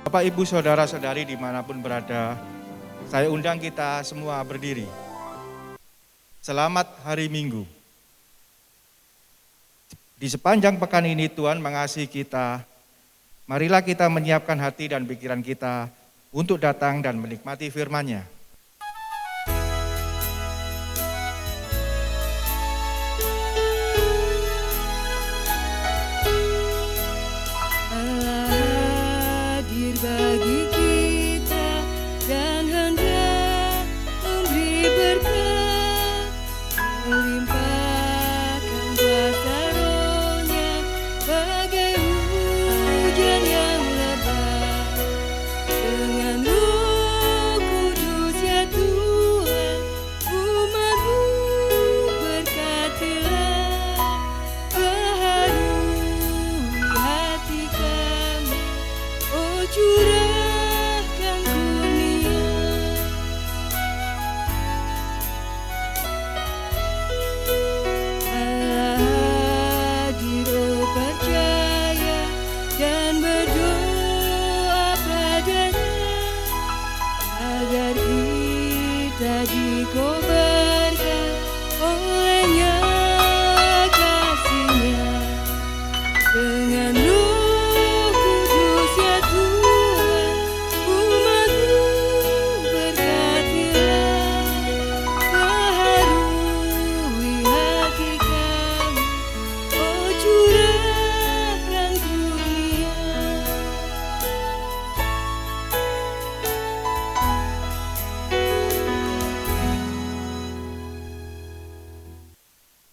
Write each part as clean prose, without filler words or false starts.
Bapak, Ibu, Saudara-saudari dimanapun berada, saya undang kita semua berdiri. Selamat hari Minggu. Di sepanjang pekan ini Tuhan mengasihi kita. Marilah kita menyiapkan hati dan pikiran kita untuk datang dan menikmati firman-Nya. Bagi kita dan hendak memberi berkat, melimpahkan kuasa Roh-Nya bagai hujan yang lebat. Dengan Roh Kudus ya Tuhan, umat-Mu berkatilah, baharui hati kami. Oh, curahkan kurnia. Allah hadir, oh percaya dan berdoa padanya, agar kita dikobarkan olehnya kasih-Nya. Dengan Roh Kudus ya Tuhan, umat-Mu berkatilah, baharui hati kami. Oh, curahkan kurnia.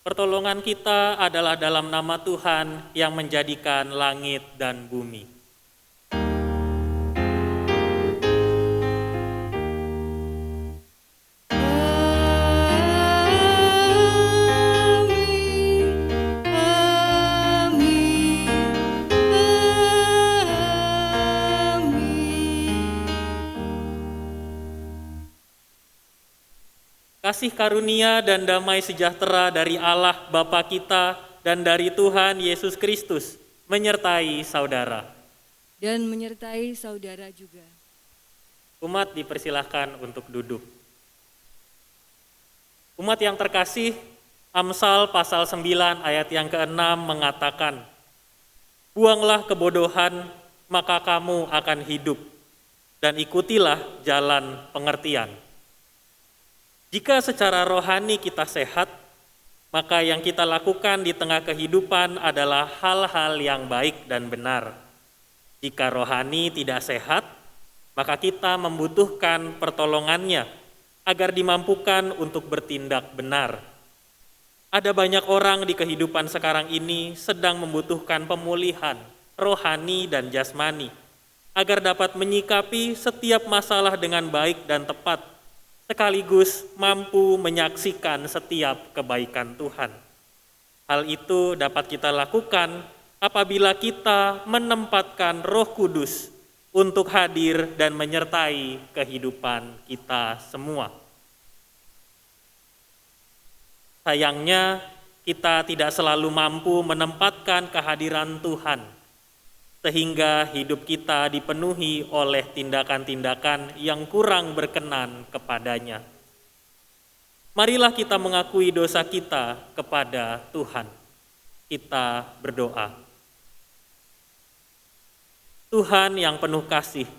Pertolongan kita adalah dalam nama Tuhan yang menjadikan langit dan bumi. Amin, amin, amin. Kasih karunia dan damai sejahtera dari Allah Bapa kita dan dari Tuhan Yesus Kristus menyertai saudara. Dan menyertai saudara juga. Umat dipersilahkan untuk duduk. Umat yang terkasih, Amsal pasal 9 ayat yang ke-6 mengatakan, "Buanglah kebodohan, maka kamu akan hidup, dan ikutilah jalan pengertian." Jika secara rohani kita sehat, maka yang kita lakukan di tengah kehidupan adalah hal-hal yang baik dan benar. Jika rohani tidak sehat, maka kita membutuhkan pertolongannya agar dimampukan untuk bertindak benar. Ada banyak orang di kehidupan sekarang ini sedang membutuhkan pemulihan rohani dan jasmani agar dapat menyikapi setiap masalah dengan baik dan tepat, sekaligus mampu menyaksikan setiap kebaikan Tuhan. Hal itu dapat kita lakukan apabila kita menempatkan Roh Kudus untuk hadir dan menyertai kehidupan kita semua. Sayangnya, kita tidak selalu mampu menempatkan kehadiran Tuhan, sehingga hidup kita dipenuhi oleh tindakan-tindakan yang kurang berkenan kepadanya. Marilah kita mengakui dosa kita kepada Tuhan. Kita berdoa. Tuhan yang penuh kasih,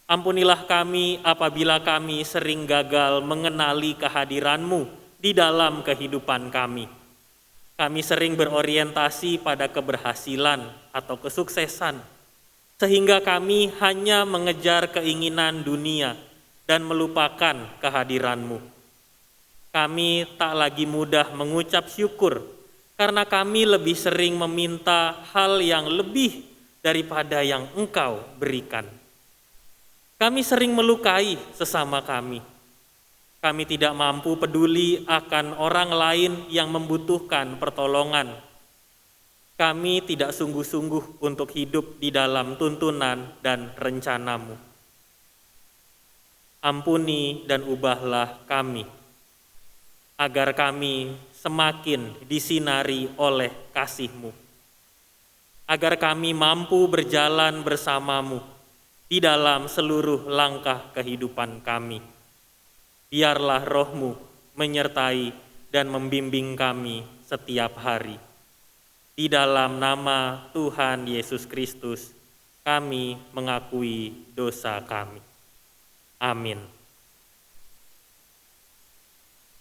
ampunilah kami apabila kami sering gagal mengenali kehadiran-Mu di dalam kehidupan kami. Kami sering berorientasi pada keberhasilan atau kesuksesan, sehingga kami hanya mengejar keinginan dunia dan melupakan kehadiran-Mu. Kami tak lagi mudah mengucap syukur, karena kami lebih sering meminta hal yang lebih daripada yang Engkau berikan. Kami sering melukai sesama kami. Kami tidak mampu peduli akan orang lain yang membutuhkan pertolongan. Kami tidak sungguh-sungguh untuk hidup di dalam tuntunan dan rencana-Mu. Ampuni dan ubahlah kami, agar kami semakin disinari oleh kasih-Mu, agar kami mampu berjalan bersama-Mu di dalam seluruh langkah kehidupan kami. Biarlah Roh-Mu menyertai dan membimbing kami setiap hari. Di dalam nama Tuhan Yesus Kristus, kami mengakui dosa kami. Amin.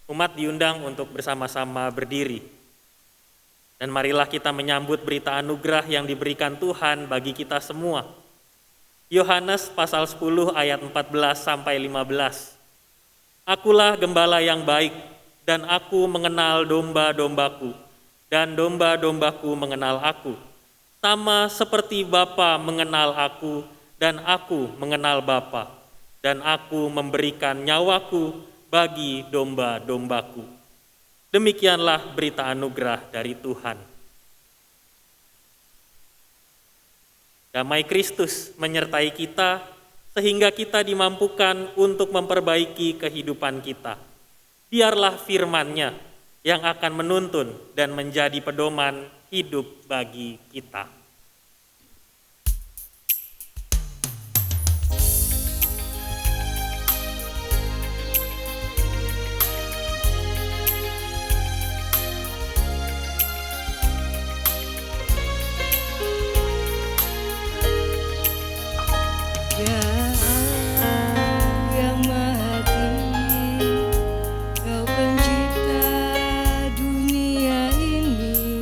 Umat diundang untuk bersama-sama berdiri. Dan marilah kita menyambut berita anugerah yang diberikan Tuhan bagi kita semua. Yohanes pasal 10 ayat 14-15. Akulah gembala yang baik, dan aku mengenal domba-dombaku, dan domba-dombaku mengenal aku. Sama seperti Bapa mengenal aku, dan aku mengenal Bapa, dan aku memberikan nyawaku bagi domba-dombaku. Demikianlah berita anugerah dari Tuhan. Damai Kristus menyertai kita, sehingga kita dimampukan untuk memperbaiki kehidupan kita. Biarlah firman-Nya yang akan menuntun dan menjadi pedoman hidup bagi kita. Yang Maha Tinggi, Kau pencipta dunia ini,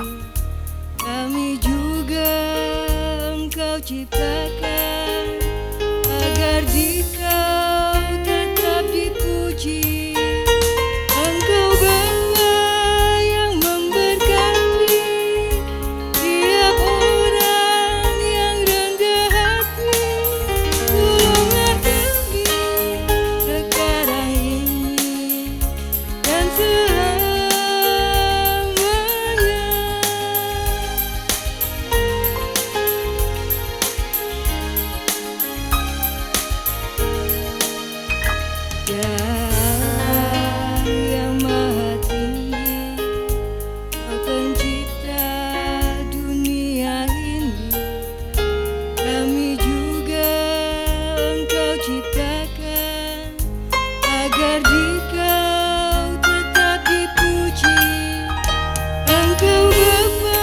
kami juga Engkau ciptakan agar di Kau tetap dipuji. Engkau Bapa yang memberkati tiap orang yang rendah hati. Tolonglah kami sekarang ini dan selamanya. Yang Maha Tinggi, Kau pencipta dunia ini, kami juga Engkau ciptakan agar di Kau tetap dipuji. Engkau Bapa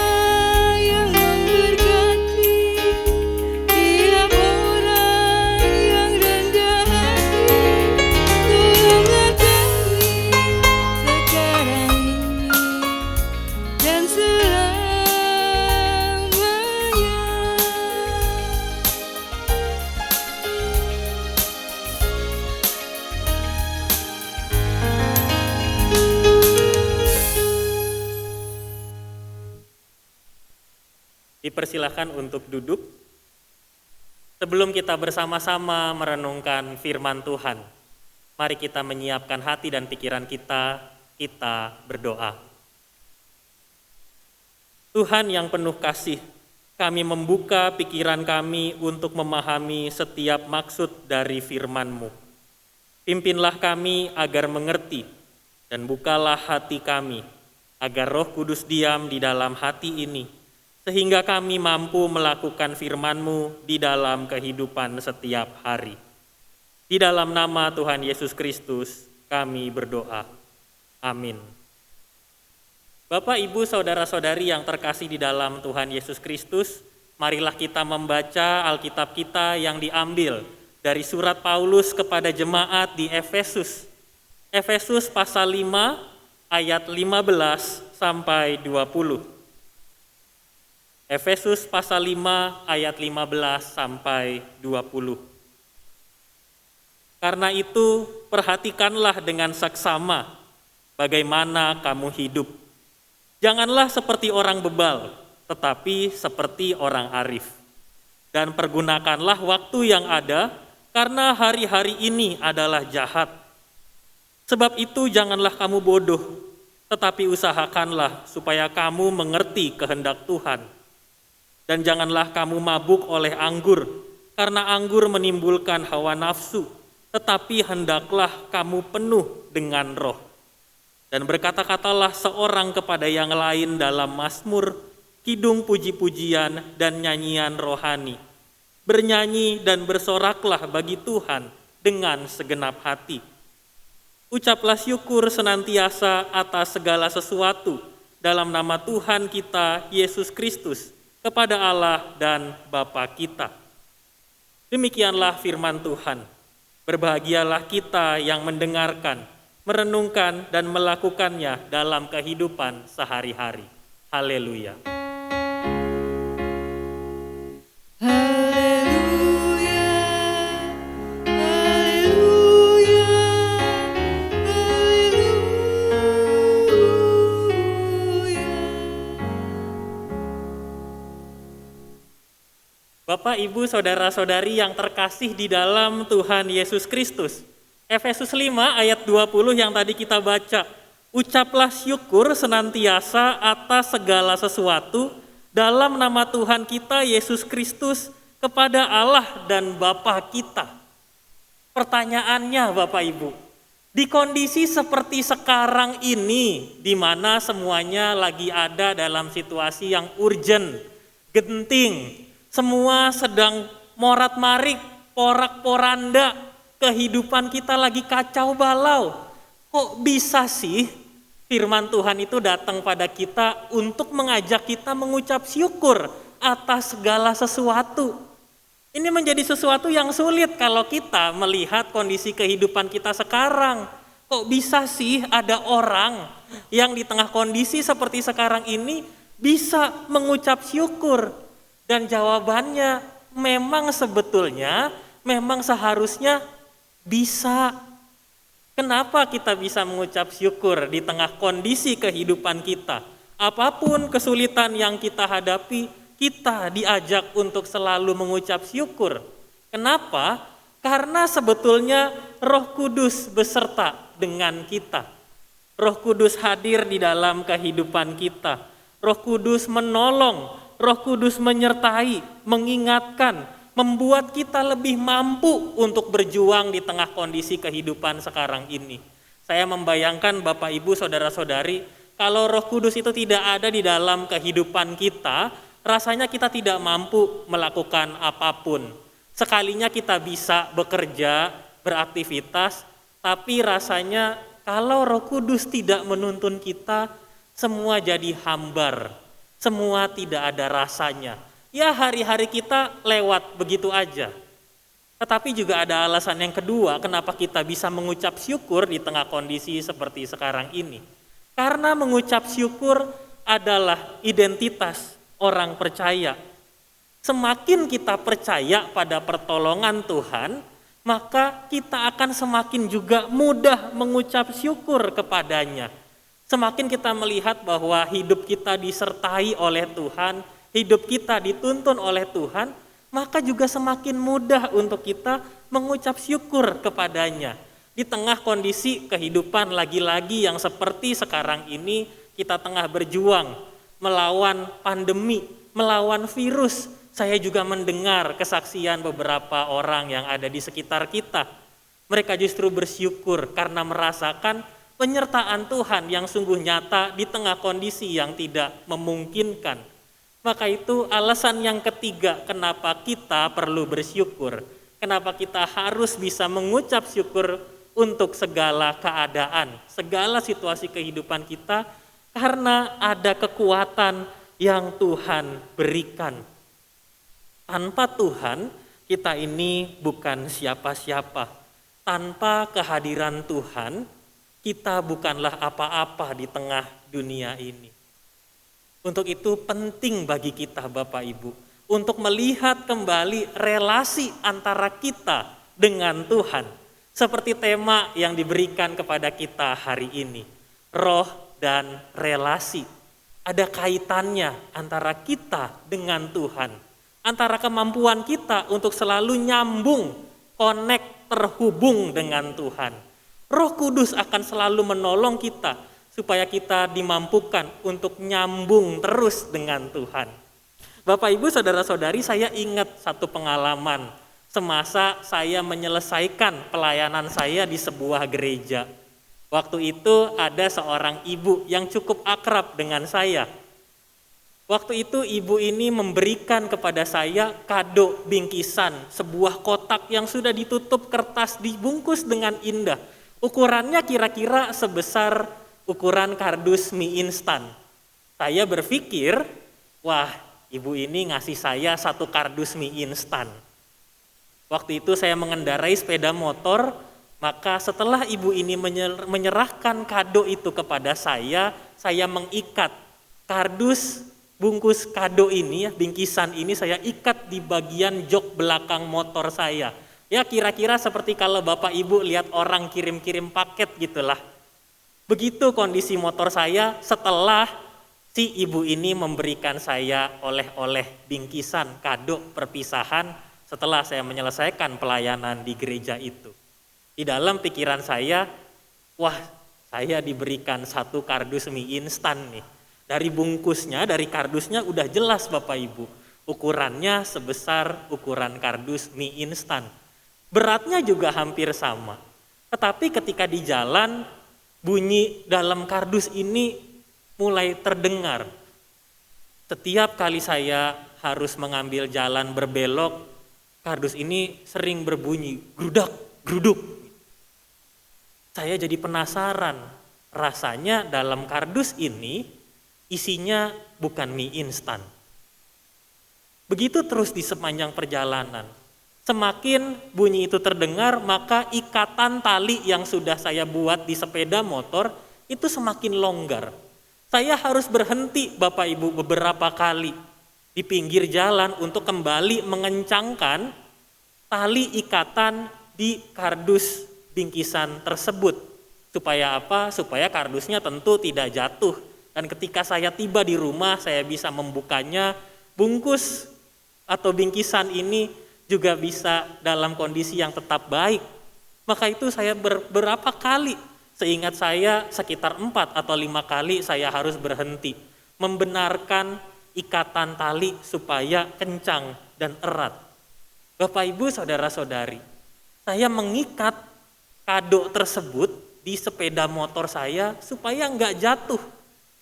yang memberkati tiap orang yang rendah hati. Tolonglah kami sekarang ini dan selamanya. Dipersilakan untuk duduk. Sebelum kita bersama-sama merenungkan firman Tuhan, mari kita menyiapkan hati dan pikiran kita berdoa. Tuhan yang penuh kasih, kami membuka pikiran kami untuk memahami setiap maksud dari firman-Mu. Pimpinlah kami agar mengerti, dan bukalah hati kami, agar Roh Kudus diam di dalam hati ini, sehingga kami mampu melakukan firman-Mu di dalam kehidupan setiap hari. Di dalam nama Tuhan Yesus Kristus, kami berdoa. Amin. Bapak, Ibu, Saudara-saudari yang terkasih di dalam Tuhan Yesus Kristus, marilah kita membaca Alkitab kita yang diambil dari surat Paulus kepada jemaat di Efesus. Efesus pasal 5 ayat 15 sampai 20. Efesus pasal 5 ayat 15 sampai 20. Karena itu perhatikanlah dengan saksama bagaimana kamu hidup. Janganlah seperti orang bebal, tetapi seperti orang arif. Dan pergunakanlah waktu yang ada, karena hari-hari ini adalah jahat. Sebab itu janganlah kamu bodoh, tetapi usahakanlah supaya kamu mengerti kehendak Tuhan. Dan janganlah kamu mabuk oleh anggur, karena anggur menimbulkan hawa nafsu, tetapi hendaklah kamu penuh dengan Roh. Dan berkata-katalah seorang kepada yang lain dalam mazmur, kidung puji-pujian dan nyanyian rohani. bernyanyi dan bersoraklah bagi Tuhan dengan segenap hati. Ucaplah syukur senantiasa atas segala sesuatu dalam nama Tuhan kita Yesus Kristus kepada Allah dan Bapa kita. Demikianlah firman Tuhan. Berbahagialah kita yang mendengarkan, merenungkan dan melakukannya dalam kehidupan sehari-hari. Haleluya. Haleluya, haleluya, haleluya. Bapak, Ibu, Saudara-saudari yang terkasih di dalam Tuhan Yesus Kristus. Efesus 5 ayat 20 yang tadi kita baca. Ucaplah syukur senantiasa atas segala sesuatu dalam nama Tuhan kita Yesus Kristus kepada Allah dan Bapa kita. Pertanyaannya Bapak Ibu, di kondisi seperti sekarang ini, di mana semuanya lagi ada dalam situasi yang urgent, genting, semua sedang morat-marik, porak-poranda, kehidupan kita lagi kacau balau. Kok bisa sih firman Tuhan itu datang pada kita untuk mengajak kita mengucap syukur atas segala sesuatu? Ini menjadi sesuatu yang sulit kalau kita melihat kondisi kehidupan kita sekarang. Kok bisa sih ada orang yang di tengah kondisi seperti sekarang ini bisa mengucap syukur? Dan jawabannya memang sebetulnya, memang seharusnya bisa. Kenapa kita bisa mengucap syukur di tengah kondisi kehidupan kita? Apapun kesulitan yang kita hadapi, kita diajak untuk selalu mengucap syukur. Kenapa? Karena sebetulnya Roh Kudus beserta dengan kita. Roh Kudus hadir di dalam kehidupan kita. Roh Kudus menolong, Roh Kudus menyertai, mengingatkan, membuat kita lebih mampu untuk berjuang di tengah kondisi kehidupan sekarang ini. Saya membayangkan Bapak, Ibu, Saudara-saudari, kalau Roh Kudus itu tidak ada di dalam kehidupan kita, rasanya kita tidak mampu melakukan apapun. Sekalinya kita bisa bekerja, beraktivitas, tapi rasanya kalau Roh Kudus tidak menuntun kita, semua jadi hambar, semua tidak ada rasanya. Ya hari-hari kita lewat begitu aja. Tetapi juga ada alasan yang kedua kenapa kita bisa mengucap syukur di tengah kondisi seperti sekarang ini. Karena mengucap syukur adalah identitas orang percaya. Semakin kita percaya pada pertolongan Tuhan, maka kita akan semakin juga mudah mengucap syukur kepadanya. Semakin kita melihat bahwa hidup kita disertai oleh Tuhan, hidup kita dituntun oleh Tuhan, maka juga semakin mudah untuk kita mengucap syukur kepadanya. Di tengah kondisi kehidupan lagi-lagi yang seperti sekarang ini, kita tengah berjuang melawan pandemi, melawan virus. Saya juga mendengar kesaksian beberapa orang yang ada di sekitar kita. Mereka justru bersyukur karena merasakan penyertaan Tuhan yang sungguh nyata di tengah kondisi yang tidak memungkinkan. Maka itu alasan yang ketiga kenapa kita perlu bersyukur. Kenapa kita harus bisa mengucap syukur untuk segala keadaan, segala situasi kehidupan kita, karena ada kekuatan yang Tuhan berikan. Tanpa Tuhan, kita ini bukan siapa-siapa. Tanpa kehadiran Tuhan, kita bukanlah apa-apa di tengah dunia ini. Untuk itu penting bagi kita Bapak Ibu, untuk melihat kembali relasi antara kita dengan Tuhan. Seperti tema yang diberikan kepada kita hari ini, roh dan relasi. Ada kaitannya antara kita dengan Tuhan, antara kemampuan kita untuk selalu nyambung, connect, terhubung dengan Tuhan. Roh Kudus akan selalu menolong kita supaya kita dimampukan untuk nyambung terus dengan Tuhan. Bapak, Ibu, Saudara-saudari, saya ingat satu pengalaman semasa saya menyelesaikan pelayanan saya di sebuah gereja. Waktu itu ada seorang ibu yang cukup akrab dengan saya. Waktu itu ibu ini memberikan kepada saya kado bingkisan, sebuah kotak yang sudah ditutup kertas, dibungkus dengan indah. Ukurannya kira-kira sebesar ukuran kardus mie instan. Saya berpikir, wah, ibu ini ngasih saya satu kardus mie instan. Waktu itu saya mengendarai sepeda motor, maka setelah ibu ini menyerahkan kado itu kepada saya mengikat kardus bungkus kado ini, bingkisan ini saya ikat di bagian jok belakang motor saya. Ya kira-kira seperti kalau Bapak Ibu lihat orang kirim-kirim paket gitulah. Begitu kondisi motor saya setelah si ibu ini memberikan saya oleh-oleh bingkisan kado perpisahan setelah saya menyelesaikan pelayanan di gereja itu. Di dalam pikiran saya, wah, saya diberikan satu kardus mie instan nih. Dari bungkusnya, dari kardusnya udah jelas Bapak Ibu. Ukurannya sebesar ukuran kardus mie instan. Beratnya juga hampir sama. Tetapi ketika di jalan, bunyi dalam kardus ini mulai terdengar. Setiap kali saya harus mengambil jalan berbelok, kardus ini sering berbunyi grudak, gruduk. Saya jadi penasaran, rasanya dalam kardus ini isinya bukan mie instan. Begitu terus di sepanjang perjalanan. Semakin bunyi itu terdengar, maka ikatan tali yang sudah saya buat di sepeda motor itu semakin longgar. Saya harus berhenti Bapak Ibu beberapa kali di pinggir jalan untuk kembali mengencangkan tali ikatan di kardus bingkisan tersebut. Supaya apa? Supaya kardusnya tentu tidak jatuh. Dan ketika saya tiba di rumah, saya bisa membukanya, bungkus atau bingkisan ini juga bisa dalam kondisi yang tetap baik. Maka itu saya beberapa kali, seingat saya sekitar 4 atau 5 kali saya harus berhenti. Membenarkan ikatan tali supaya kencang dan erat. Bapak Ibu saudara-saudari, saya mengikat kado tersebut di sepeda motor saya supaya enggak jatuh.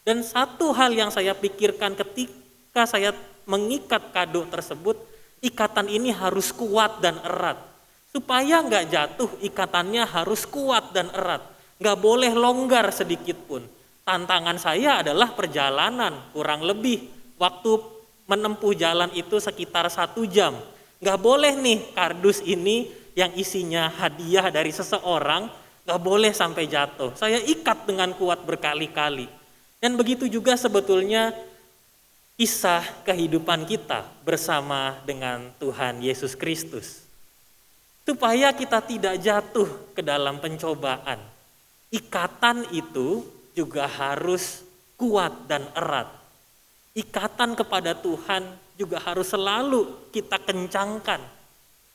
Dan satu hal yang saya pikirkan ketika saya mengikat kado tersebut, ikatan ini harus kuat dan erat. Supaya enggak jatuh, ikatannya harus kuat dan erat. Enggak boleh longgar sedikit pun. Tantangan saya adalah perjalanan, kurang lebih waktu menempuh jalan itu sekitar 1 jam. Enggak boleh nih kardus ini yang isinya hadiah dari seseorang, enggak boleh sampai jatuh. Saya ikat dengan kuat berkali-kali. Dan begitu juga sebetulnya kisah kehidupan kita bersama dengan Tuhan Yesus Kristus. Supaya kita tidak jatuh ke dalam pencobaan. Ikatan itu juga harus kuat dan erat. Ikatan kepada Tuhan juga harus selalu kita kencangkan.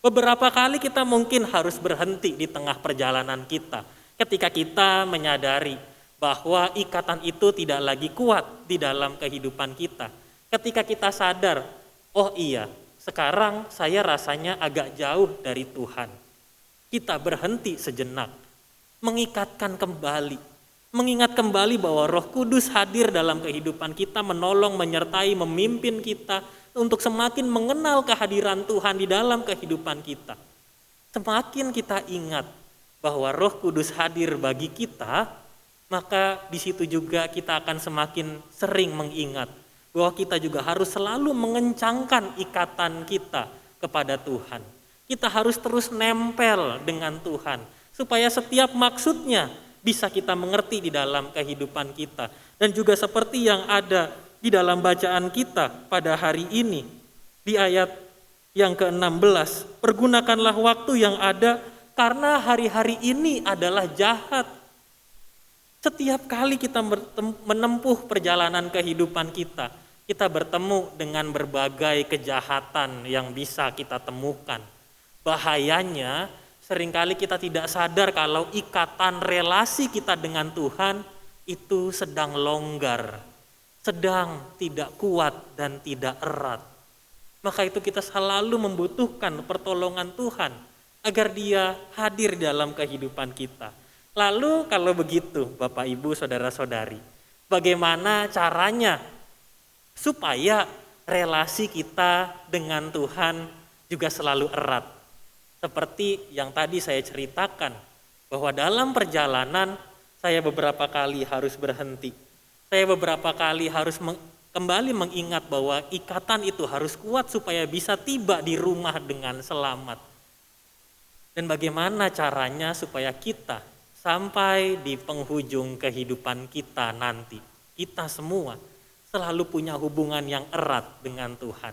Beberapa kali kita mungkin harus berhenti di tengah perjalanan kita. Ketika kita menyadari bahwa ikatan itu tidak lagi kuat di dalam kehidupan kita. Ketika kita sadar, oh iya, sekarang saya rasanya agak jauh dari Tuhan. Kita berhenti sejenak, mengikatkan kembali, mengingat kembali bahwa Roh Kudus hadir dalam kehidupan kita, menolong, menyertai, memimpin kita untuk semakin mengenal kehadiran Tuhan di dalam kehidupan kita. Semakin kita ingat bahwa Roh Kudus hadir bagi kita, maka di situ juga kita akan semakin sering mengingat bahwa kita juga harus selalu mengencangkan ikatan kita kepada Tuhan. Kita harus terus nempel dengan Tuhan supaya setiap maksudnya bisa kita mengerti di dalam kehidupan kita. Dan juga seperti yang ada di dalam bacaan kita pada hari ini di ayat yang ke-16, pergunakanlah waktu yang ada karena hari-hari ini adalah jahat. Setiap kali kita menempuh perjalanan kehidupan kita bertemu dengan berbagai kejahatan yang bisa kita temukan. Bahayanya, seringkali kita tidak sadar kalau ikatan relasi kita dengan Tuhan itu sedang longgar, sedang tidak kuat dan tidak erat. Maka itu kita selalu membutuhkan pertolongan Tuhan agar Dia hadir dalam kehidupan kita. Lalu kalau begitu Bapak Ibu Saudara-saudari, bagaimana caranya supaya relasi kita dengan Tuhan juga selalu erat. Seperti yang tadi saya ceritakan, bahwa dalam perjalanan saya beberapa kali harus berhenti. Saya beberapa kali harus kembali mengingat bahwa ikatan itu harus kuat supaya bisa tiba di rumah dengan selamat. Dan bagaimana caranya supaya kita sampai di penghujung kehidupan kita nanti, kita semua selalu punya hubungan yang erat dengan Tuhan.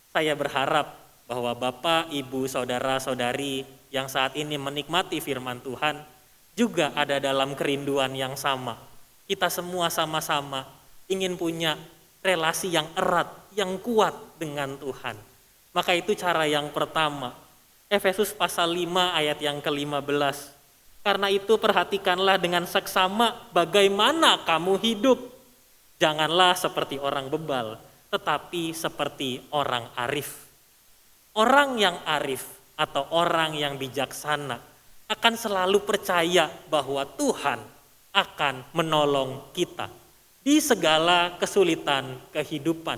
Saya berharap bahwa Bapak, Ibu, Saudara-saudari yang saat ini menikmati firman Tuhan juga ada dalam kerinduan yang sama. Kita semua sama-sama ingin punya relasi yang erat, yang kuat dengan Tuhan. Maka itu cara yang pertama. Efesus pasal 5 ayat yang ke-15. Karena itu perhatikanlah dengan seksama bagaimana kamu hidup. Janganlah seperti orang bebal, tetapi seperti orang arif. Orang yang arif atau orang yang bijaksana akan selalu percaya bahwa Tuhan akan menolong kita di segala kesulitan kehidupan.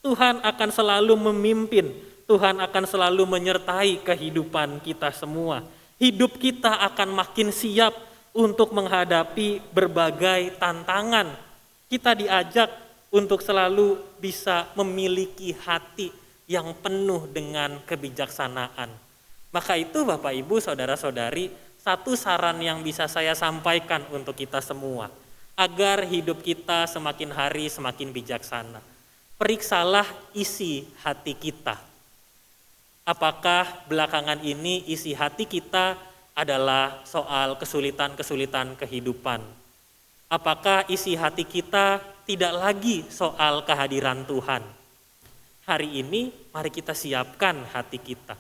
Tuhan akan selalu memimpin, Tuhan akan selalu menyertai kehidupan kita semua. Hidup kita akan makin siap untuk menghadapi berbagai tantangan. Kita diajak untuk selalu bisa memiliki hati yang penuh dengan kebijaksanaan. Maka itu Bapak Ibu Saudara-saudari, satu saran yang bisa saya sampaikan untuk kita semua, agar hidup kita semakin hari semakin bijaksana. Periksalah isi hati kita. Apakah belakangan ini isi hati kita adalah soal kesulitan-kesulitan kehidupan? Apakah isi hati kita tidak lagi soal kehadiran Tuhan? Hari ini mari kita siapkan hati kita.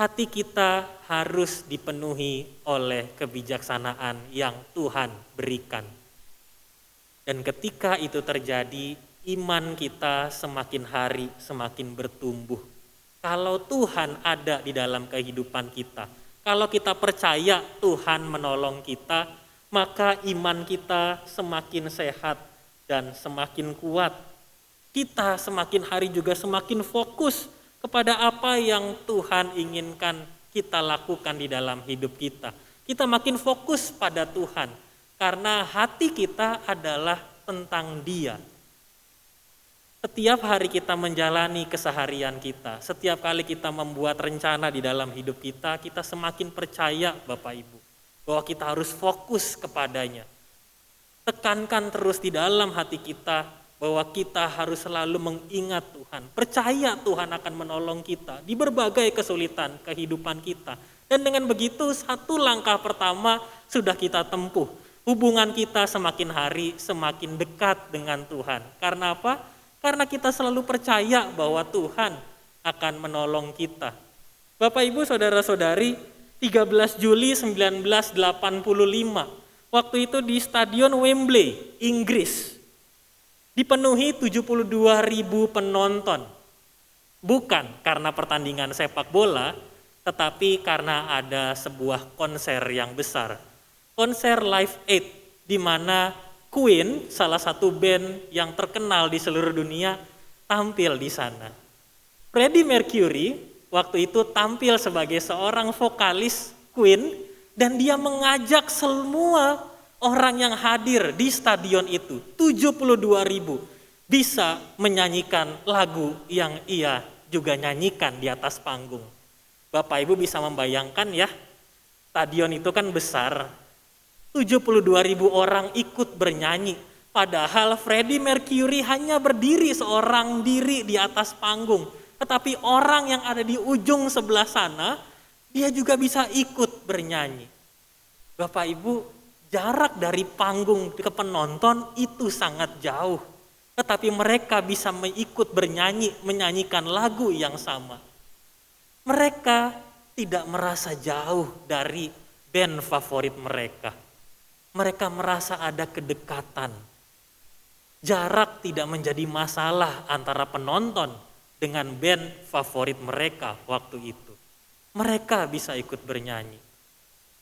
Hati kita harus dipenuhi oleh kebijaksanaan yang Tuhan berikan. Dan ketika itu terjadi, iman kita semakin hari semakin bertumbuh. Kalau Tuhan ada di dalam kehidupan kita, kalau kita percaya Tuhan menolong kita, maka iman kita semakin sehat dan semakin kuat. Kita semakin hari juga semakin fokus kepada apa yang Tuhan inginkan kita lakukan di dalam hidup kita. Kita makin fokus pada Tuhan, karena hati kita adalah tentang Dia. Setiap hari kita menjalani keseharian kita, setiap kali kita membuat rencana di dalam hidup kita, kita semakin percaya Bapak Ibu, bahwa kita harus fokus kepadanya. Tekankan terus di dalam hati kita bahwa kita harus selalu mengingat Tuhan, percaya Tuhan akan menolong kita di berbagai kesulitan kehidupan kita. Dan dengan begitu satu langkah pertama sudah kita tempuh. Hubungan kita semakin hari semakin dekat dengan Tuhan. Karena apa? Karena kita selalu percaya bahwa Tuhan akan menolong kita. Bapak Ibu Saudara-saudari, 13 Juli 1985, waktu itu di Stadion Wembley, Inggris, dipenuhi 72.000 penonton. Bukan karena pertandingan sepak bola, tetapi karena ada sebuah konser yang besar. Konser Live Aid, di mana Queen, salah satu band yang terkenal di seluruh dunia, tampil di sana. Freddie Mercury waktu itu tampil sebagai seorang vokalis Queen, dan dia mengajak semua orang yang hadir di stadion itu, 72.000, bisa menyanyikan lagu yang ia juga nyanyikan di atas panggung. Bapak Ibu bisa membayangkan ya, stadion itu kan besar, 72.000 orang ikut bernyanyi. Padahal Freddie Mercury hanya berdiri seorang diri di atas panggung. Tetapi orang yang ada di ujung sebelah sana, dia juga bisa ikut bernyanyi. Bapak Ibu, jarak dari panggung ke penonton itu sangat jauh. Tetapi mereka bisa ikut bernyanyi, menyanyikan lagu yang sama. Mereka tidak merasa jauh dari band favorit mereka. Mereka merasa ada kedekatan. Jarak tidak menjadi masalah antara penonton dengan band favorit mereka waktu itu. Mereka bisa ikut bernyanyi.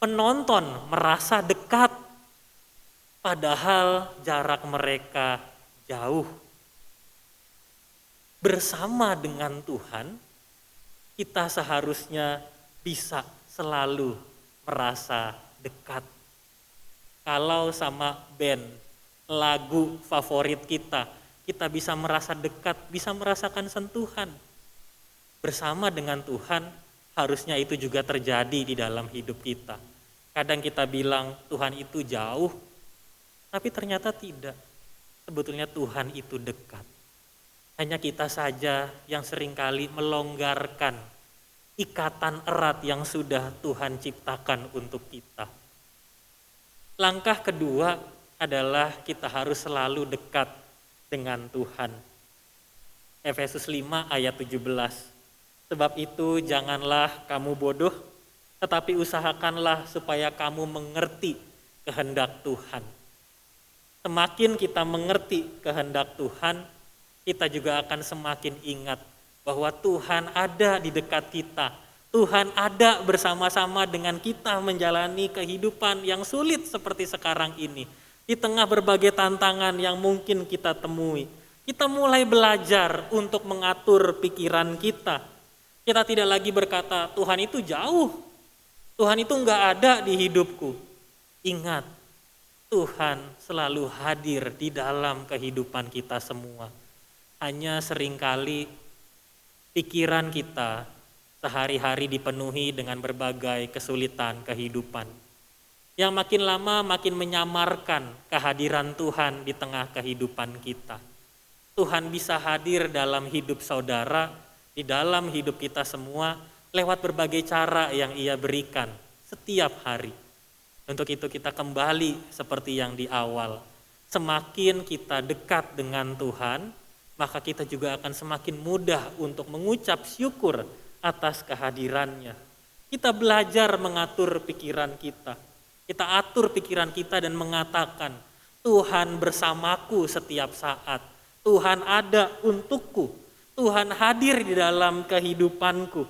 Penonton merasa dekat, padahal jarak mereka jauh. bersama dengan Tuhan, kita seharusnya bisa selalu merasa dekat. Kalau sama band, lagu favorit kita bisa merasa dekat, bisa merasakan sentuhan. Bersama dengan Tuhan, harusnya itu juga terjadi di dalam hidup kita. Kadang kita bilang Tuhan itu jauh, tapi ternyata tidak. Sebetulnya Tuhan itu dekat. Hanya kita saja yang seringkali melonggarkan ikatan erat yang sudah Tuhan ciptakan untuk kita. Langkah kedua adalah kita harus selalu dekat dengan Tuhan. Efesus 5 ayat 17. Sebab itu janganlah kamu bodoh, tetapi usahakanlah supaya kamu mengerti kehendak Tuhan. Semakin kita mengerti kehendak Tuhan, kita juga akan semakin ingat bahwa Tuhan ada di dekat kita. Tuhan ada bersama-sama dengan kita menjalani kehidupan yang sulit seperti sekarang ini. Di tengah berbagai tantangan yang mungkin kita temui, kita mulai belajar untuk mengatur pikiran kita. Kita tidak lagi berkata, Tuhan itu jauh, Tuhan itu enggak ada di hidupku. Ingat, Tuhan selalu hadir di dalam kehidupan kita semua. Hanya seringkali pikiran kita sehari-hari dipenuhi dengan berbagai kesulitan kehidupan. Yang makin lama makin menyamarkan kehadiran Tuhan di tengah kehidupan kita. Tuhan bisa hadir dalam hidup saudara, di dalam hidup kita semua, lewat berbagai cara yang Ia berikan setiap hari. Untuk itu kita kembali seperti yang di awal. Semakin kita dekat dengan Tuhan, maka kita juga akan semakin mudah untuk mengucap syukur atas kehadirannya. Kita belajar mengatur pikiran kita. Kita atur pikiran kita dan mengatakan, Tuhan bersamaku setiap saat. Tuhan ada untukku. Tuhan hadir di dalam kehidupanku.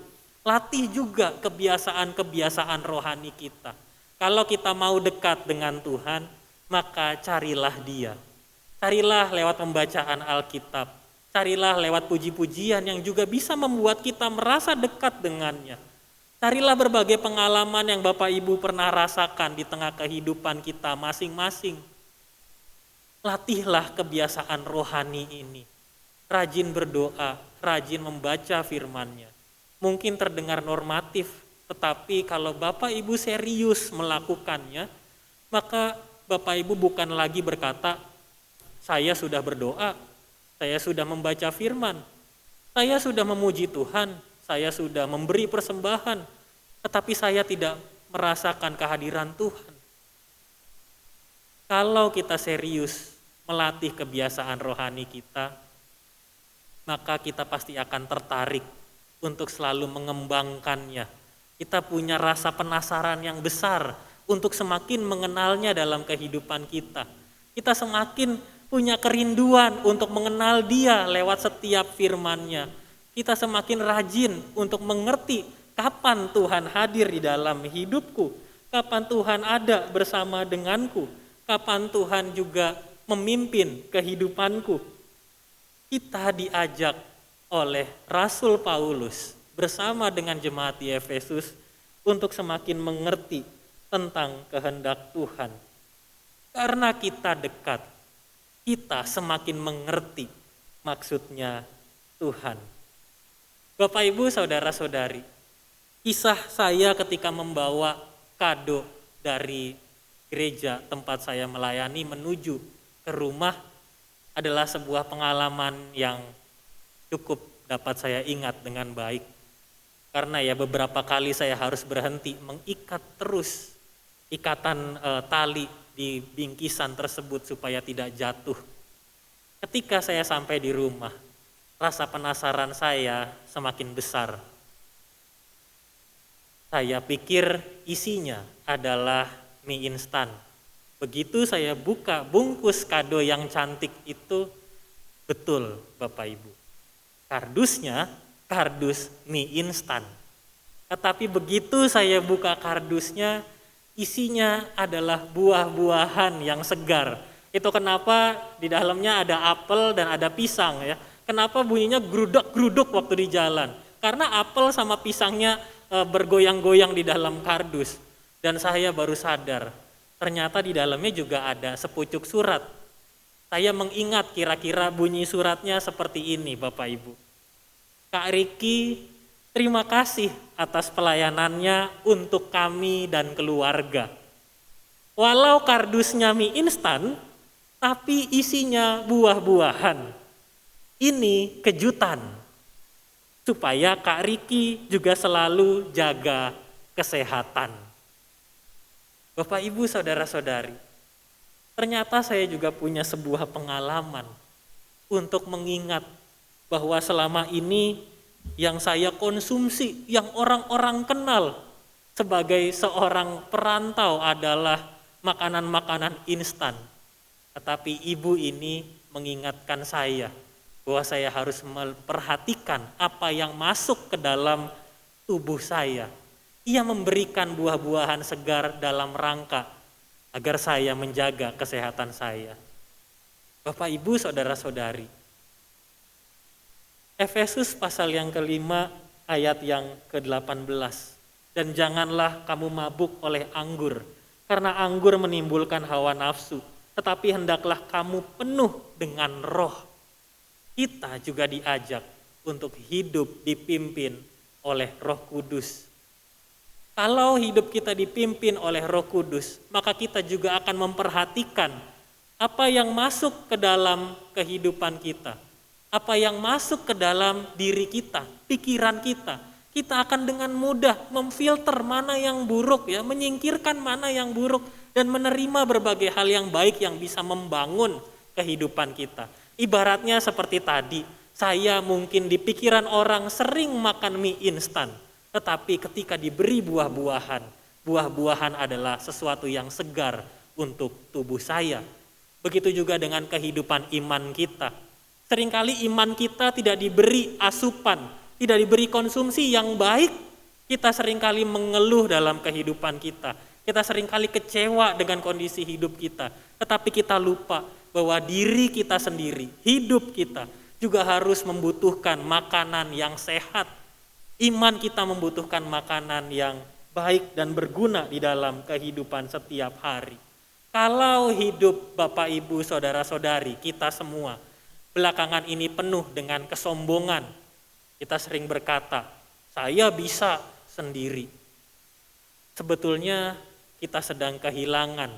Latih juga kebiasaan-kebiasaan rohani kita. Kalau kita mau dekat dengan Tuhan, maka carilah Dia. Carilah lewat pembacaan Alkitab. Carilah lewat puji-pujian yang juga bisa membuat kita merasa dekat dengannya. Carilah berbagai pengalaman yang Bapak Ibu pernah rasakan di tengah kehidupan kita masing-masing. Latihlah kebiasaan rohani ini. Rajin berdoa, rajin membaca firman-Nya. Mungkin terdengar normatif, tetapi kalau Bapak Ibu serius melakukannya, maka Bapak Ibu bukan lagi berkata, saya sudah berdoa, saya sudah membaca firman, saya sudah memuji Tuhan, saya sudah memberi persembahan, tetapi saya tidak merasakan kehadiran Tuhan. Kalau kita serius melatih kebiasaan rohani kita, maka kita pasti akan tertarik untuk selalu mengembangkannya. Kita punya rasa penasaran yang besar untuk semakin mengenalnya dalam kehidupan kita. Kita semakin punya kerinduan untuk mengenal Dia lewat setiap firman-Nya. Kita semakin rajin untuk mengerti kapan Tuhan hadir di dalam hidupku, kapan Tuhan ada bersama denganku, kapan Tuhan juga memimpin kehidupanku. Kita diajak oleh Rasul Paulus bersama dengan jemaat di Efesus untuk semakin mengerti tentang kehendak Tuhan. Karena kita dekat, kita semakin mengerti maksudnya Tuhan. Bapak Ibu, saudara-saudari, kisah saya ketika membawa kado dari gereja tempat saya melayani menuju ke rumah adalah sebuah pengalaman yang cukup dapat saya ingat dengan baik. Karena ya beberapa kali saya harus berhenti mengikat terus ikatan tali di bingkisan tersebut supaya tidak jatuh. Ketika saya sampai di rumah, rasa penasaran saya semakin besar. Saya pikir isinya adalah mie instan. Begitu saya buka bungkus kado yang cantik itu, betul Bapak Ibu. Kardusnya kardus mie instan. Tetapi begitu saya buka kardusnya, isinya adalah buah-buahan yang segar. Itu kenapa di dalamnya ada apel dan ada pisang ya. Kenapa bunyinya geruduk-geruduk waktu di jalan? Karena apel sama pisangnya bergoyang-goyang di dalam kardus. Dan saya baru sadar, ternyata di dalamnya juga ada sepucuk surat. Saya mengingat kira-kira bunyi suratnya seperti ini, Bapak Ibu. Kak Riki, terima kasih atas pelayanannya untuk kami dan keluarga. Walau kardusnya mie instan, tapi isinya buah-buahan. Ini kejutan, supaya Kak Riki juga selalu jaga kesehatan. Bapak, Ibu, Saudara-saudari, ternyata saya juga punya sebuah pengalaman untuk mengingat bahwa selama ini yang saya konsumsi, yang orang-orang kenal sebagai seorang perantau adalah makanan-makanan instan. Tetapi ibu ini mengingatkan saya bahwa saya harus memperhatikan apa yang masuk ke dalam tubuh saya. Ia memberikan buah-buahan segar dalam rangka agar saya menjaga kesehatan saya. Bapak, Ibu, Saudara-saudari, Efesus pasal yang kelima ayat yang ke-18. Dan janganlah kamu mabuk oleh anggur, karena anggur menimbulkan hawa nafsu, tetapi hendaklah kamu penuh dengan roh. Kita juga diajak untuk hidup dipimpin oleh Roh Kudus. Kalau hidup kita dipimpin oleh Roh Kudus, maka kita juga akan memperhatikan apa yang masuk ke dalam kehidupan kita, apa yang masuk ke dalam diri kita, pikiran kita. Kita akan dengan mudah memfilter mana yang buruk, ya, menyingkirkan mana yang buruk dan menerima berbagai hal yang baik yang bisa membangun kehidupan kita. Ibaratnya seperti tadi, saya mungkin di pikiran orang sering makan mie instan, tetapi ketika diberi buah-buahan, buah-buahan adalah sesuatu yang segar untuk tubuh saya. Begitu juga dengan kehidupan iman kita. Seringkali iman kita tidak diberi asupan, tidak diberi konsumsi yang baik. Kita seringkali mengeluh dalam kehidupan kita. Kita seringkali kecewa dengan kondisi hidup kita. Tetapi kita lupa bahwa diri kita sendiri, hidup kita juga harus membutuhkan makanan yang sehat. Iman kita membutuhkan makanan yang baik dan berguna di dalam kehidupan setiap hari. Kalau hidup Bapak, Ibu, Saudara-saudari, kita semua belakangan ini penuh dengan kesombongan. Kita sering berkata, saya bisa sendiri. Sebetulnya kita sedang kehilangan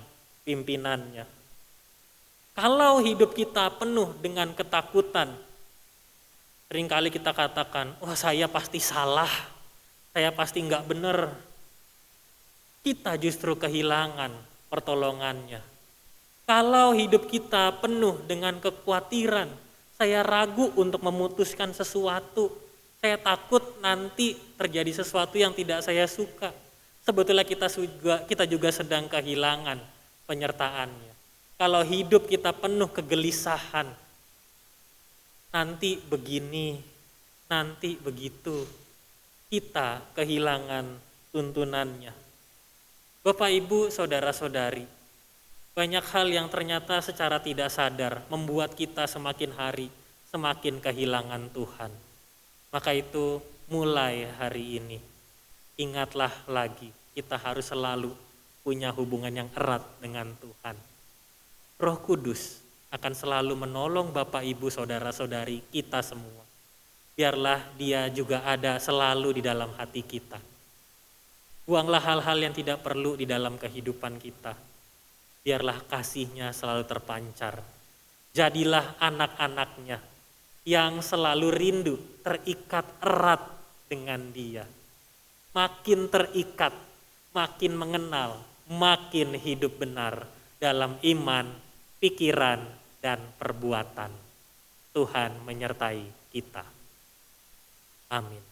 pimpinannya. Kalau hidup kita penuh dengan ketakutan, seringkali kita katakan, wah saya pasti salah, saya pasti enggak benar. Kita justru kehilangan pertolongannya. Kalau hidup kita penuh dengan kekhawatiran, saya ragu untuk memutuskan sesuatu, saya takut nanti terjadi sesuatu yang tidak saya suka. Sebetulnya kita juga sedang kehilangan penyertaannya. Kalau hidup kita penuh kegelisahan, nanti begini, nanti begitu, kita kehilangan tuntunannya. Bapak, Ibu, Saudara-saudari, banyak hal yang ternyata secara tidak sadar membuat kita semakin hari semakin kehilangan Tuhan. Maka itu mulai hari ini, ingatlah lagi, kita harus selalu punya hubungan yang erat dengan Tuhan. Roh Kudus akan selalu menolong Bapak, Ibu, Saudara-saudari kita semua. Biarlah Dia juga ada selalu di dalam hati kita. Buanglah hal-hal yang tidak perlu di dalam kehidupan kita. Biarlah kasih-Nya selalu terpancar. Jadilah anak-anak-Nya yang selalu rindu, terikat erat dengan Dia. Makin terikat, makin mengenal, makin hidup benar dalam iman, pikiran, dan perbuatan. Tuhan menyertai kita. Amin.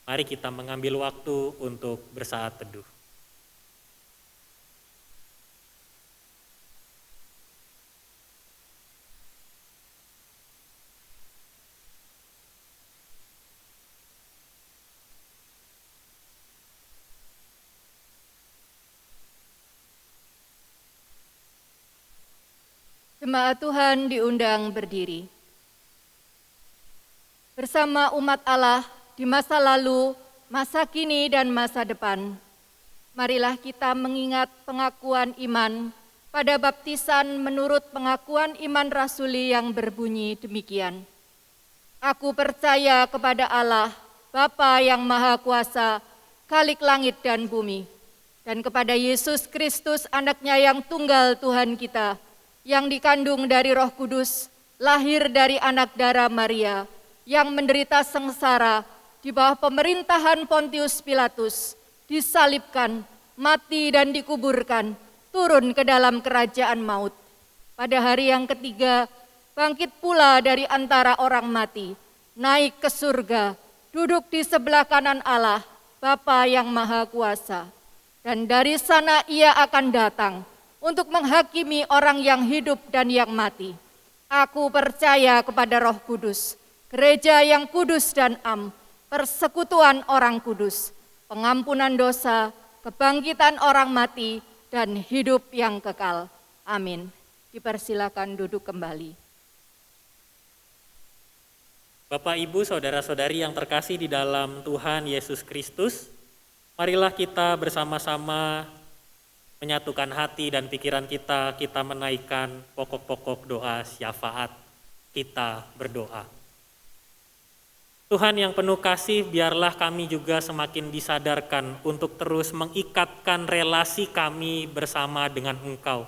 Mari kita mengambil waktu untuk bersaat teduh. Jemaat Tuhan diundang berdiri. bersama umat Allah di masa lalu, masa kini, dan masa depan. Marilah kita mengingat pengakuan iman pada baptisan menurut pengakuan iman rasuli yang berbunyi demikian. Aku percaya kepada Allah, Bapa yang Maha Kuasa, Khalik langit dan bumi, dan kepada Yesus Kristus anaknya yang tunggal Tuhan kita, yang dikandung dari Roh Kudus, lahir dari anak darah Maria, yang menderita sengsara di bawah pemerintahan Pontius Pilatus, disalibkan, mati dan dikuburkan, turun ke dalam kerajaan maut. Pada hari yang ketiga, bangkit pula dari antara orang mati, naik ke surga, duduk di sebelah kanan Allah, Bapa yang Maha Kuasa. Dan dari sana ia akan datang untuk menghakimi orang yang hidup dan yang mati. Aku percaya kepada Roh Kudus, gereja yang kudus dan am, persekutuan orang kudus, pengampunan dosa, kebangkitan orang mati, dan hidup yang kekal. Amin. Dipersilakan duduk kembali. Bapak, Ibu, saudara-saudari yang terkasih di dalam Tuhan Yesus Kristus, marilah kita bersama-sama menyatukan hati dan pikiran kita menaikkan pokok-pokok doa syafaat. Kita berdoa. Tuhan yang penuh kasih, biarlah kami juga semakin disadarkan untuk terus mengikatkan relasi kami bersama dengan Engkau.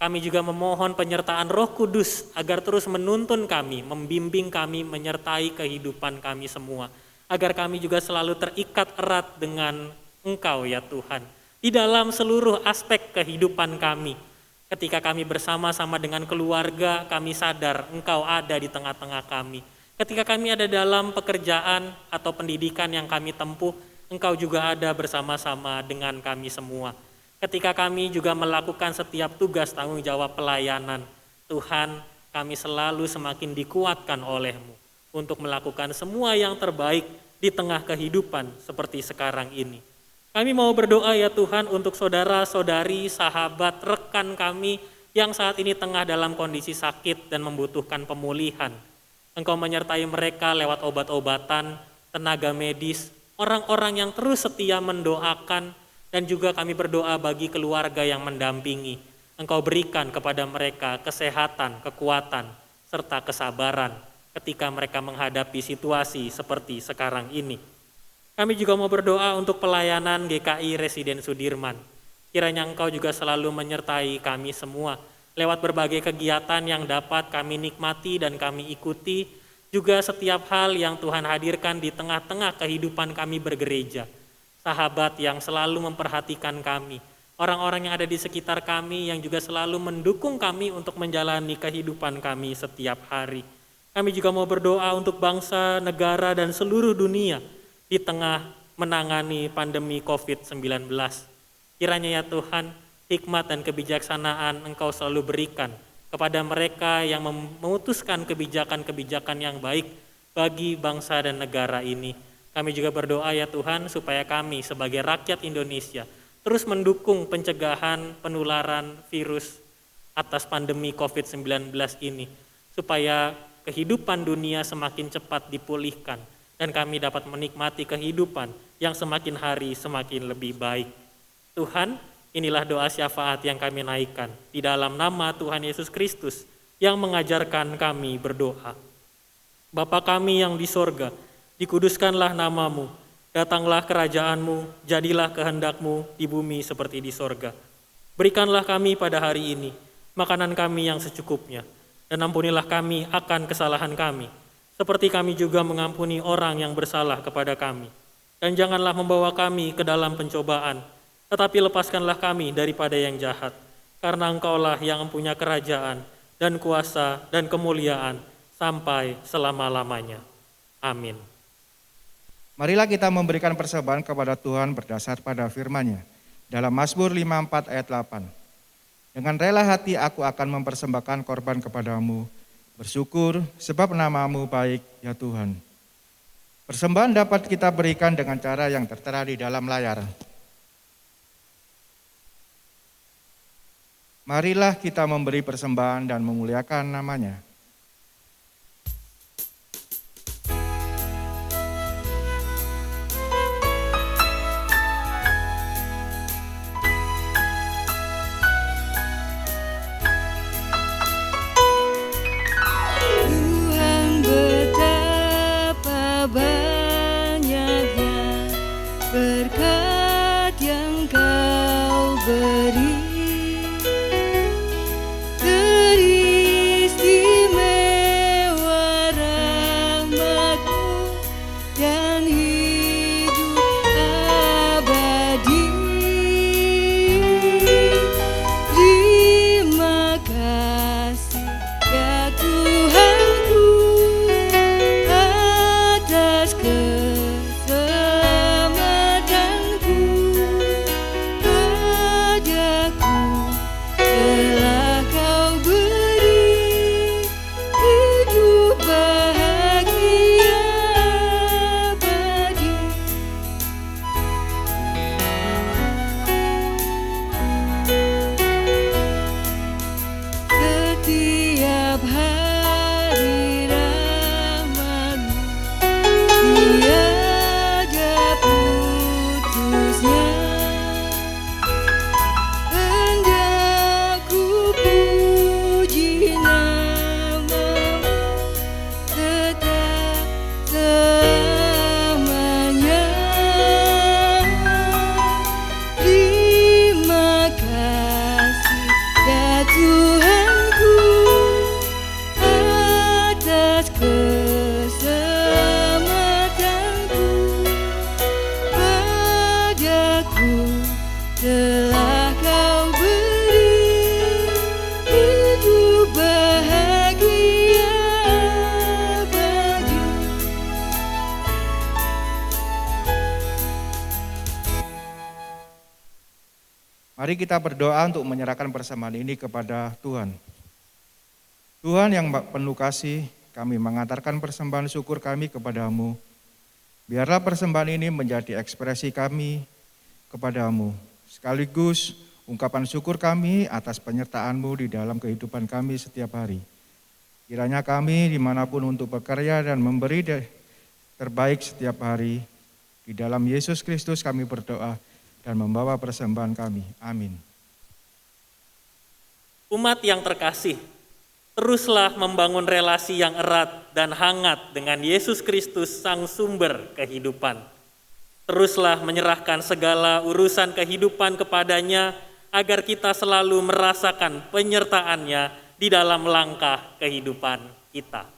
Kami juga memohon penyertaan Roh Kudus agar terus menuntun kami, membimbing kami, menyertai kehidupan kami semua. Agar kami juga selalu terikat erat dengan Engkau ya Tuhan. Di dalam seluruh aspek kehidupan kami. Ketika kami bersama-sama dengan keluarga, kami sadar Engkau ada di tengah-tengah kami. Ketika kami ada dalam pekerjaan atau pendidikan yang kami tempuh, Engkau juga ada bersama-sama dengan kami semua. Ketika kami juga melakukan setiap tugas tanggung jawab pelayanan, Tuhan, kami selalu semakin dikuatkan oleh-Mu untuk melakukan semua yang terbaik di tengah kehidupan seperti sekarang ini. Kami mau berdoa ya Tuhan untuk saudara-saudari, sahabat, rekan kami yang saat ini tengah dalam kondisi sakit dan membutuhkan pemulihan. Engkau menyertai mereka lewat obat-obatan, tenaga medis, orang-orang yang terus setia mendoakan, dan juga kami berdoa bagi keluarga yang mendampingi. Engkau berikan kepada mereka kesehatan, kekuatan, serta kesabaran ketika mereka menghadapi situasi seperti sekarang ini. Kami juga mau berdoa untuk pelayanan GKI Residen Sudirman. Kiranya Engkau juga selalu menyertai kami semua lewat berbagai kegiatan yang dapat kami nikmati dan kami ikuti, juga setiap hal yang Tuhan hadirkan di tengah-tengah kehidupan kami bergereja. Sahabat yang selalu memperhatikan kami, orang-orang yang ada di sekitar kami yang juga selalu mendukung kami untuk menjalani kehidupan kami setiap hari. Kami juga mau berdoa untuk bangsa, negara, dan seluruh dunia di tengah menangani pandemi COVID-19. Kiranya ya Tuhan, hikmat dan kebijaksanaan Engkau selalu berikan kepada mereka yang memutuskan kebijakan-kebijakan yang baik bagi bangsa dan negara ini. Kami juga berdoa ya Tuhan supaya kami sebagai rakyat Indonesia terus mendukung pencegahan penularan virus atas pandemi COVID-19 ini. Supaya kehidupan dunia semakin cepat dipulihkan dan kami dapat menikmati kehidupan yang semakin hari semakin lebih baik. Tuhan, inilah doa syafaat yang kami naikkan di dalam nama Tuhan Yesus Kristus yang mengajarkan kami berdoa. Bapa kami yang di sorga, dikuduskanlah namamu, datanglah kerajaanmu, jadilah kehendak-Mu di bumi seperti di sorga. Berikanlah kami pada hari ini makanan kami yang secukupnya, dan ampunilah kami akan kesalahan kami, seperti kami juga mengampuni orang yang bersalah kepada kami. Dan janganlah membawa kami ke dalam pencobaan, tetapi lepaskanlah kami daripada yang jahat, karena Engkaulah yang mempunyai kerajaan dan kuasa dan kemuliaan sampai selama-lamanya. Amin. Marilah kita memberikan persembahan kepada Tuhan berdasar pada firman-Nya. Dalam Mazmur 54 ayat 8. Dengan rela hati aku akan mempersembahkan korban kepadamu, bersyukur sebab namamu baik ya Tuhan. Persembahan dapat kita berikan dengan cara yang tertera di dalam layar. Marilah kita memberi persembahan dan memuliakan namanya. Mari kita berdoa untuk menyerahkan persembahan ini kepada Tuhan. Tuhan yang penuh kasih, kami mengantarkan persembahan syukur kami kepadamu. Biarlah persembahan ini menjadi ekspresi kami kepadamu, sekaligus ungkapan syukur kami atas penyertaan-Mu di dalam kehidupan kami setiap hari. Kiranya kami dimanapun untuk bekerja dan memberi terbaik setiap hari. Di dalam Yesus Kristus kami berdoa dan membawa persembahan kami. Amin. Umat yang terkasih, teruslah membangun relasi yang erat dan hangat dengan Yesus Kristus, Sang Sumber kehidupan. Teruslah menyerahkan segala urusan kehidupan kepadanya, agar kita selalu merasakan penyertaan-Nya di dalam langkah kehidupan kita.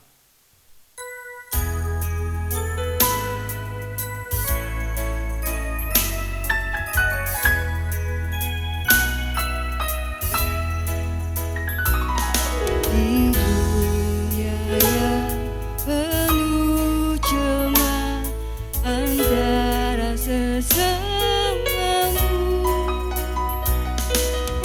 Di dunia yang penuh cemas antara sesamamu,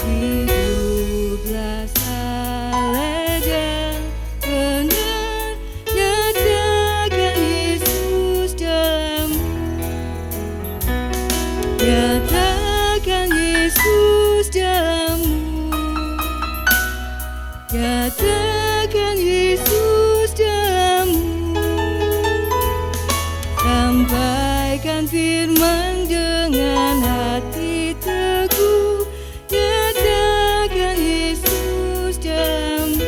hiduplah saleh dan benar, nyatakan Yesus dalammu, nyatakan Yesus dalammu. Nyatakan Yesus dalammu, sampaikan firman dengan hati teguh. Nyatakan Yesus dalammu.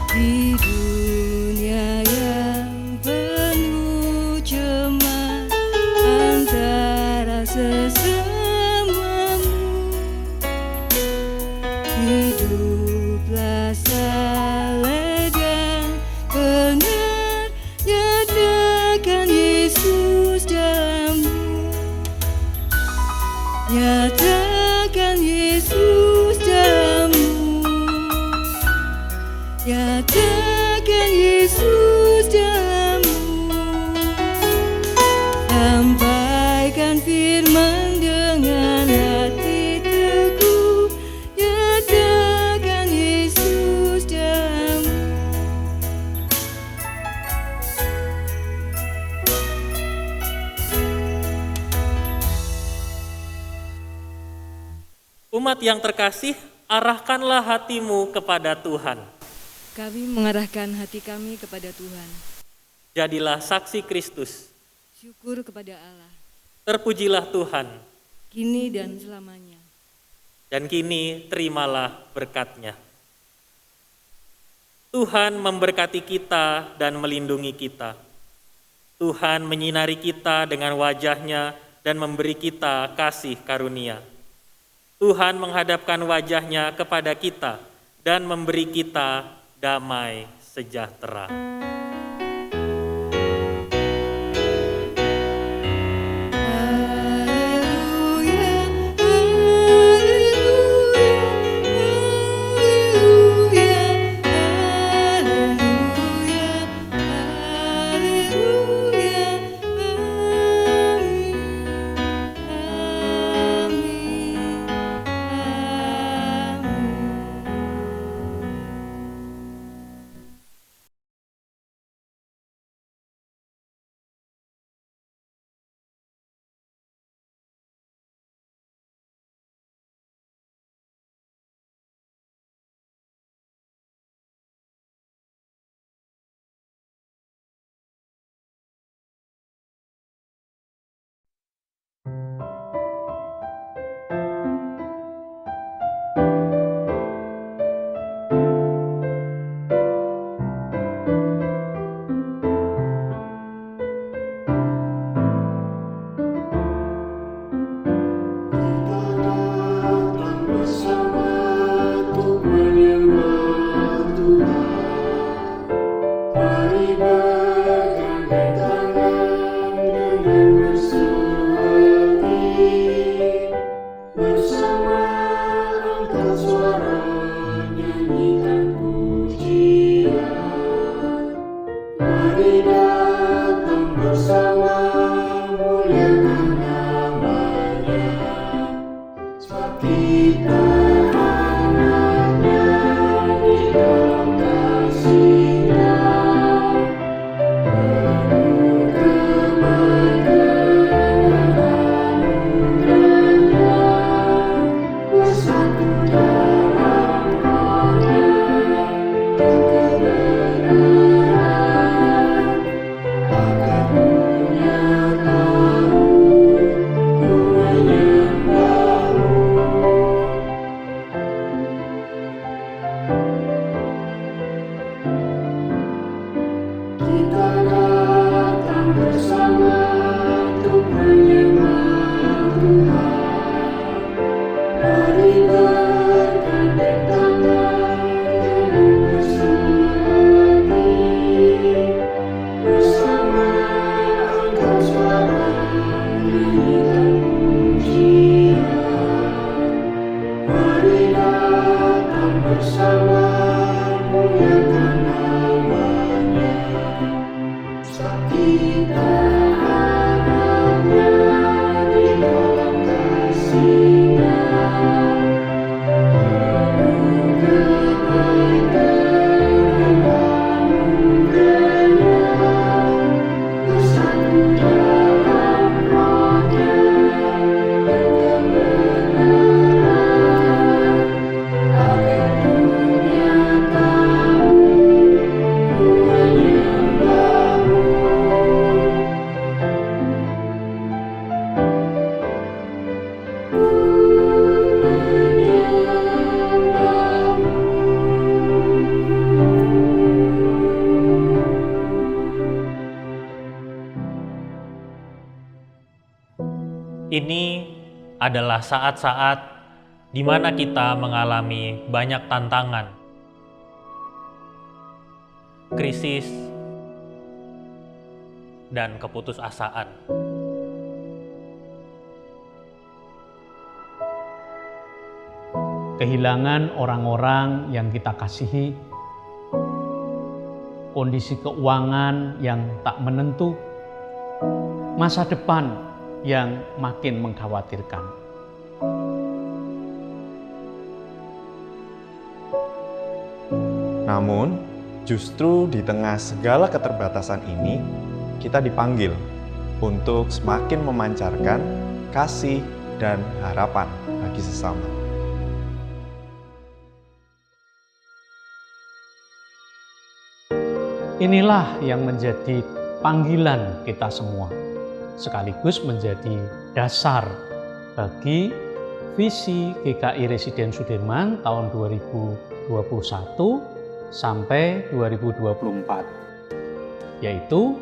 Di dunia yang penuh cemas antara sesamamu, hiduplah saleh dan benar, nyatakan Yesus dalammu, nyatakan Yesus dalammu, nyatakan Yesus dalammu. Sampaikan firman dengan hati teguh, nyatakan Yesus dalammu. Umat yang terkasih, arahkanlah hatimu kepada Tuhan. Kami mengarahkan hati kami kepada Tuhan. Jadilah saksi Kristus. Syukur kepada Allah, Terpujilah Tuhan, kini dan selamanya. dan kini terimalah berkat-Nya. Tuhan memberkati kita dan melindungi kita. Tuhan menyinari kita dengan wajah-Nya dan memberi kita kasih karunia. Tuhan menghadapkan wajah-Nya kepada kita dan memberi kita damai sejahtera. Ini adalah saat-saat di mana kita mengalami banyak tantangan, krisis, dan keputusasaan. Kehilangan orang-orang yang kita kasihi, kondisi keuangan yang tak menentu, masa depan yang makin mengkhawatirkan. Namun, justru di tengah segala keterbatasan ini, kita dipanggil untuk semakin memancarkan kasih dan harapan bagi sesama. Inilah yang menjadi panggilan kita semua, sekaligus menjadi dasar bagi visi GKI Residen Sudirman tahun 2021 sampai 2024, yaitu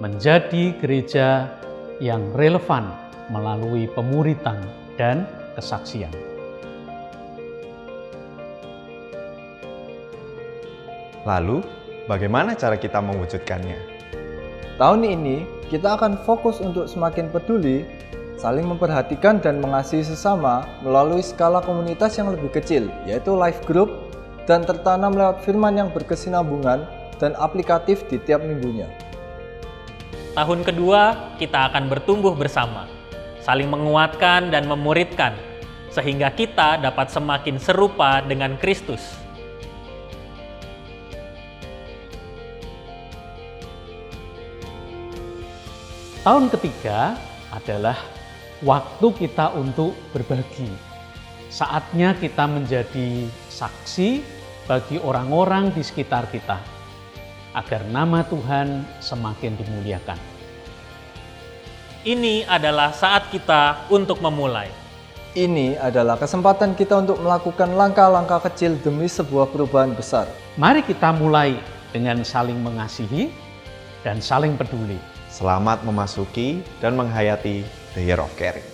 menjadi gereja yang relevan melalui pemuritan dan kesaksian. Lalu, bagaimana cara kita mewujudkannya? Tahun ini, kita akan fokus untuk semakin peduli, saling memperhatikan dan mengasihi sesama melalui skala komunitas yang lebih kecil, yaitu life group, dan tertanam lewat firman yang berkesinambungan dan aplikatif di tiap minggunya. Tahun kedua, kita akan bertumbuh bersama, saling menguatkan dan memuridkan, sehingga kita dapat semakin serupa dengan Kristus. Tahun ketiga adalah waktu kita untuk berbagi. Saatnya kita menjadi saksi bagi orang-orang di sekitar kita, agar nama Tuhan semakin dimuliakan. Ini adalah saat kita untuk memulai. Ini adalah kesempatan kita untuk melakukan langkah-langkah kecil demi sebuah perubahan besar. Mari kita mulai dengan saling mengasihi dan saling peduli. Selamat memasuki dan menghayati The Year of Caring.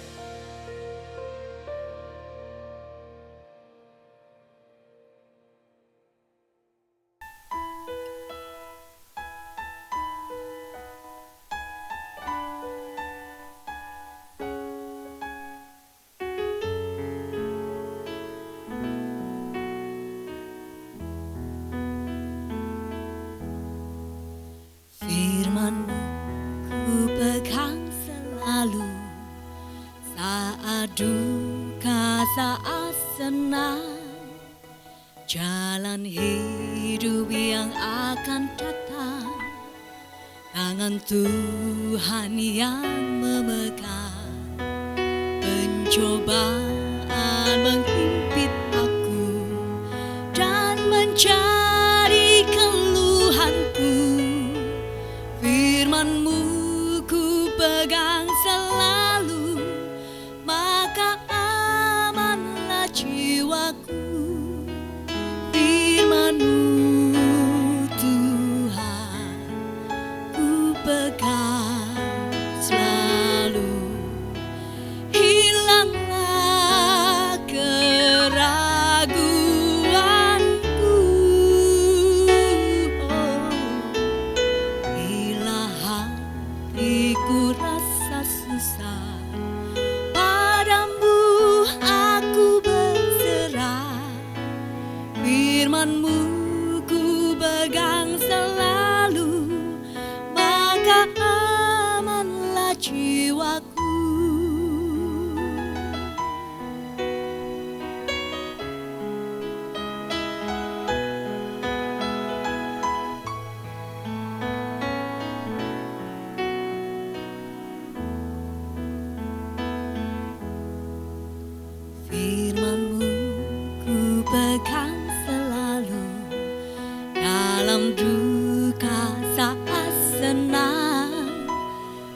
Firman-Mu ku pegang selalu, saat duka, saat senang, jalan hidup yang akan datang, tangan Tuhan yang memegang. Pencobaan menghimpit aku dan mencari keluhanku, firman-Mu ku pegang selalu, maka amanlah jiwaku. Firman-Mu Tuhan ku pegang selalu, hilanglah keraguanku. Bila hatiku rasa susah, padamu aku berserah. Firman-Mu ku pegang selalu, maka amanlah jiwaku. Firman-Mu ku pegang selalu, dalam duka saat senang,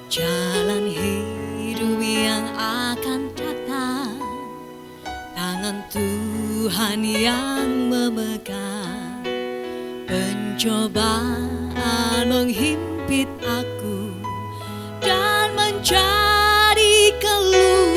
jalan hidup yang akan datang, tangan Tuhan yang memegang. Pencobaan menghimpit aku dan mencari keluar,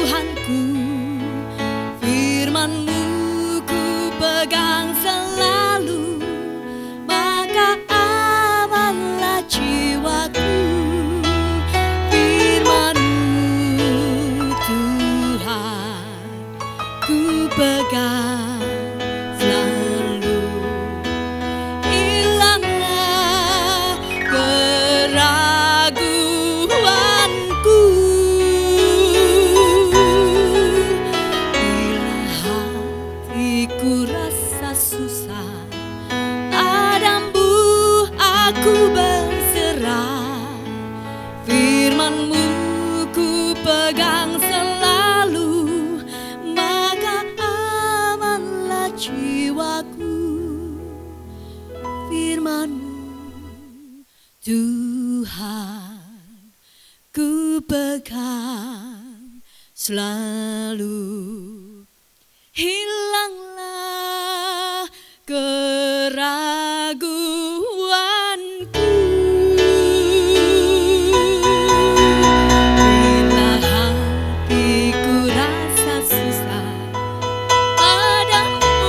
firman-Mu, Tuhan, ku pegang selalu. Hilanglah keraguanku bila hatiku rasa susah, padamu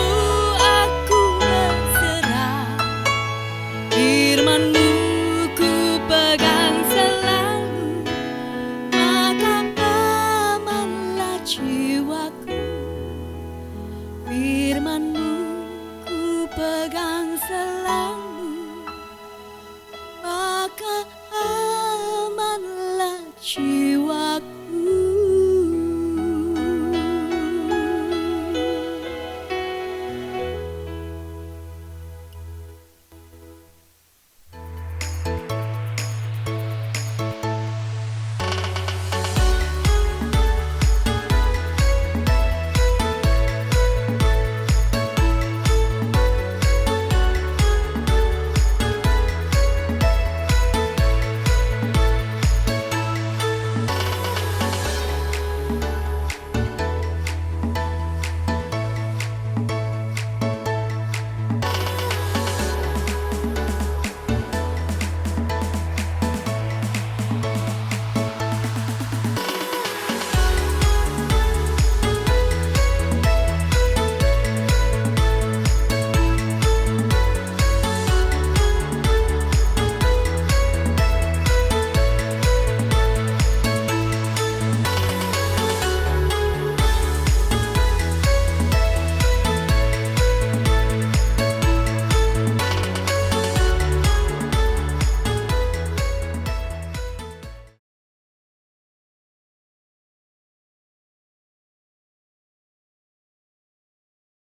aku berserah. Firman-Mu ku pegang selalu, maka amanlah jiwaku. Firman-Mu ku pegang selalu, maka amanlah jiwaku.